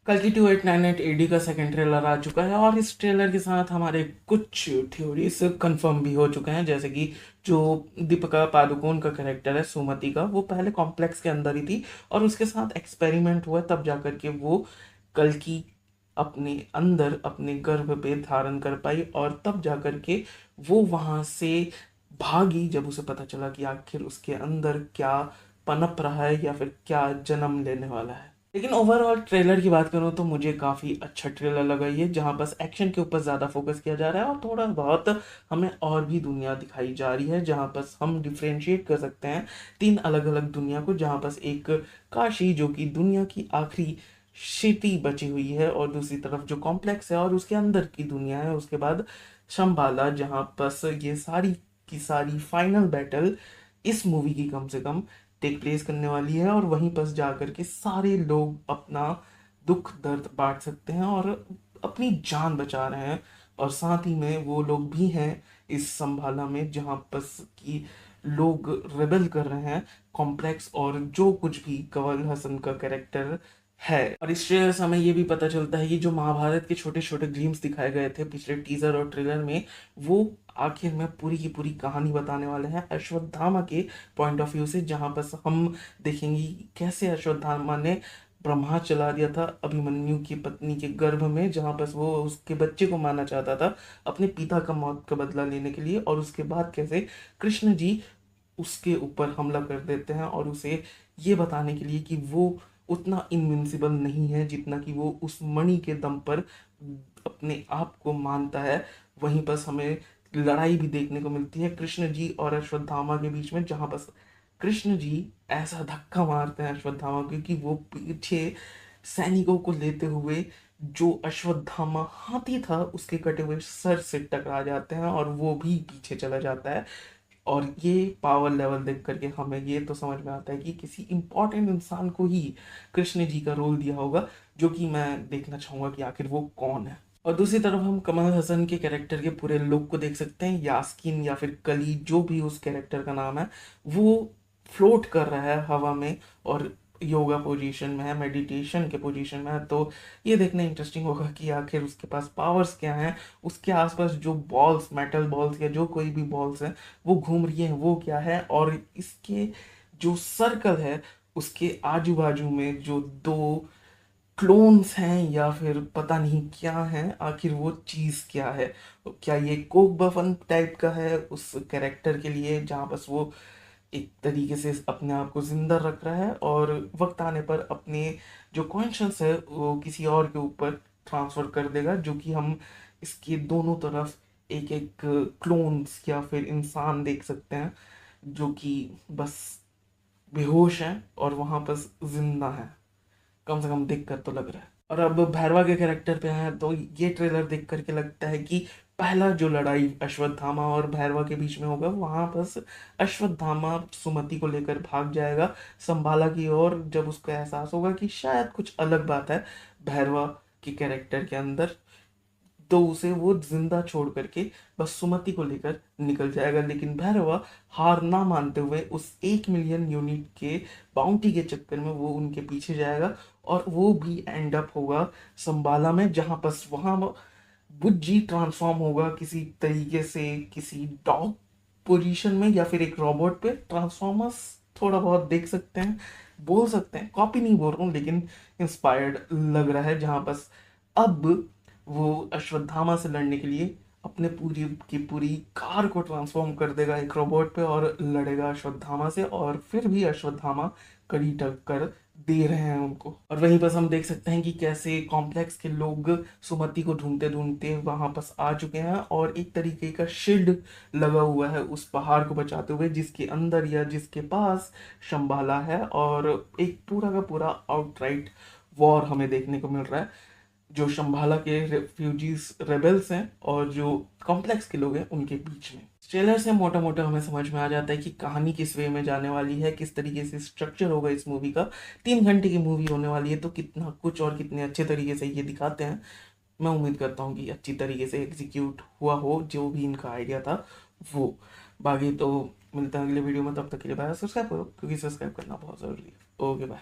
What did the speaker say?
कल की 2898 एडी का सेकंड ट्रेलर आ चुका है और इस ट्रेलर के साथ हमारे कुछ थ्योरीज कंफर्म भी हो चुके हैं, जैसे कि जो दीपिका पादुकोण का कैरेक्टर है सुमति का, वो पहले कॉम्प्लेक्स के अंदर ही थी और उसके साथ एक्सपेरिमेंट हुआ तब जाकर के वो कल की अपने अंदर अपने गर्भ पे धारण कर पाई और तब जाकर के वो वहां से भागी जब उसे पता चला कि आखिर उसके अंदर क्या पनप रहा है या फिर क्या जन्म लेने वाला है। लेकिन ओवरऑल ट्रेलर की बात करूँ तो मुझे काफ़ी अच्छा ट्रेलर लगा ये, जहाँ बस एक्शन के ऊपर ज़्यादा फोकस किया जा रहा है और थोड़ा बहुत हमें और भी दुनिया दिखाई जा रही है, जहाँ बस हम डिफ्रेंशिएट कर सकते हैं तीन अलग अलग दुनिया को, जहाँ बस एक काशी जो कि दुनिया की आखिरी सिटी बची हुई है और दूसरी तरफ जो कॉम्प्लेक्स है और उसके अंदर की दुनिया है, उसके बाद शंबाला, जहाँ बस ये सारी की सारी फाइनल बैटल इस मूवी की कम से कम टेक प्लेस करने वाली है और वहीं पर जाकर के सारे लोग अपना दुख दर्द बांट सकते हैं और अपनी जान बचा रहे हैं। और साथ ही में वो लोग भी हैं इस संभाला में जहाँ बस कि लोग रेबल कर रहे हैं कॉम्प्लेक्स और जो कुछ भी कमल हसन का कैरेक्टर है। और इस ट्रेलर से हमें ये भी पता चलता है कि जो महाभारत के छोटे छोटे ग्लिम्स दिखाए गए थे पिछले टीजर और ट्रेलर में, वो आखिर में पूरी की पूरी कहानी बताने वाले हैं अश्वत्थामा के पॉइंट ऑफ व्यू से, जहां पर हम देखेंगे कि कैसे अश्वत्थामा ने ब्रह्मास्त्र चला दिया था अभिमन्यु की पत्नी के गर्भ में, जहां पर वो उसके बच्चे को मारना चाहता था अपने पिता का मौत का बदला लेने के लिए, और उसके बाद कैसे कृष्ण जी उसके ऊपर हमला कर देते हैं और उसे ये बताने के लिए कि वो उतना इनविंसिबल नहीं है जितना कि वो उस मणि के दम पर अपने आप को मानता है। वहीं पर हमें लड़ाई भी देखने को मिलती है कृष्ण जी और अश्वत्थामा के बीच में, जहां बस कृष्ण जी ऐसा धक्का मारते हैं अश्वत्थामा को क्योंकि वो पीछे सैनिकों को लेते हुए जो अश्वत्थामा हाथी था उसके कटे हुए सर से टकरा जाते हैं और वो भी पीछे चला जाता है। और ये पावर लेवल देख करके हमें ये तो समझ में आता है कि किसी इंपॉर्टेंट इंसान को ही कृष्ण जी का रोल दिया होगा, जो कि मैं देखना चाहूंगा कि आखिर वो कौन है। और दूसरी तरफ हम कमल हसन के कैरेक्टर के पूरे लुक को देख सकते हैं। यास्कीन या फिर कली जो भी उस कैरेक्टर का नाम है, वो फ्लोट कर रहा है हवा में और योगा पोजीशन में है, मेडिटेशन के पोजीशन में है। तो ये देखना इंटरेस्टिंग होगा कि आखिर उसके पास पावर्स क्या हैं, उसके आसपास जो बॉल्स, मेटल बॉल्स या जो कोई भी बॉल्स हैं वो घूम रही हैं वो क्या है, और इसके जो सर्कल है उसके आजू बाजू में जो दो क्लोन्स हैं या फिर पता नहीं क्या है, आखिर वो चीज़ क्या है। क्या ये कोक बफन टाइप का है उस कैरेक्टर के लिए, जहाँ बस वो एक तरीके से अपने आप को जिंदा रख रहा है और वक्त आने पर अपने जो कॉन्शियस है वो किसी और के ऊपर ट्रांसफर कर देगा, जो कि हम इसके दोनों तरफ एक एक क्लोन्स या फिर इंसान देख सकते हैं जो कि बस बेहोश हैं और वहां बस जिंदा हैं, कम से कम देख कर तो लग रहा है। और अब भैरवा के कैरेक्टर पे हैं तो ये ट्रेलर देख करके लगता है कि पहला जो लड़ाई अश्वत्थामा और भैरवा के बीच में होगा वहां बस अश्वत्थामा सुमति को लेकर भाग जाएगा संभाला की ओर, जब उसको एहसास होगा कि शायद कुछ अलग बात है भैरवा के कैरेक्टर के अंदर, तो उसे वो जिंदा छोड़ करके बस सुमति को लेकर निकल जाएगा। लेकिन भैरवा हार ना मानते हुए उस 1 मिलियन यूनिट के बाउंटी के चक्कर में वो उनके पीछे जाएगा और वो भी एंड अप होगा संबाला में, जहां बस वहां बुज्जी ट्रांसफॉर्म होगा किसी तरीके से किसी डॉग पोजीशन में या फिर एक रोबोट पे। ट्रांसफॉर्मर्स थोड़ा बहुत देख सकते हैं, बोल सकते हैं, कॉपी नहीं बोल रहा हूँ लेकिन इंस्पायर्ड लग रहा है, जहां बस अब वो अश्वत्थामा से लड़ने के लिए अपने पूरी की पूरी कार को ट्रांसफॉर्म कर देगा एक रोबोट पे और लड़ेगा अश्वत्थामा से, और फिर भी अश्वत्थामा कड़ी टक्कर दे रहे हैं उनको। और वहीं पर हम देख सकते हैं कि कैसे कॉम्प्लेक्स के लोग सुमति को ढूंढते ढूंढते वहां पास आ चुके हैं और एक तरीके का शील्ड लगा हुआ है उस पहाड़ को बचाते हुए, जिसके अंदर या जिसके पास शंबाला है, और एक पूरा का पूरा आउटराइट वॉर हमें देखने को मिल रहा है जो शंभाला के रेफ्यूजीज रेबल्स हैं और जो कॉम्प्लेक्स के लोग हैं उनके बीच में। ट्रेलर से मोटा मोटा हमें समझ में आ जाता है कि कहानी किस वे में जाने वाली है, किस तरीके से स्ट्रक्चर होगा इस मूवी का। 3 घंटे की मूवी होने वाली है तो कितना कुछ और कितने अच्छे तरीके से ये दिखाते हैं। मैं उम्मीद करता हूँ कि अच्छी तरीके से एग्जीक्यूट हुआ हो जो भी इनका आइडिया था वो। बाकी तो मिलते हैं अगले वीडियो में, तब तक के लिए बाय। सब्सक्राइब करो क्योंकि सब्सक्राइब करना बहुत ज़रूरी है। Okay bye.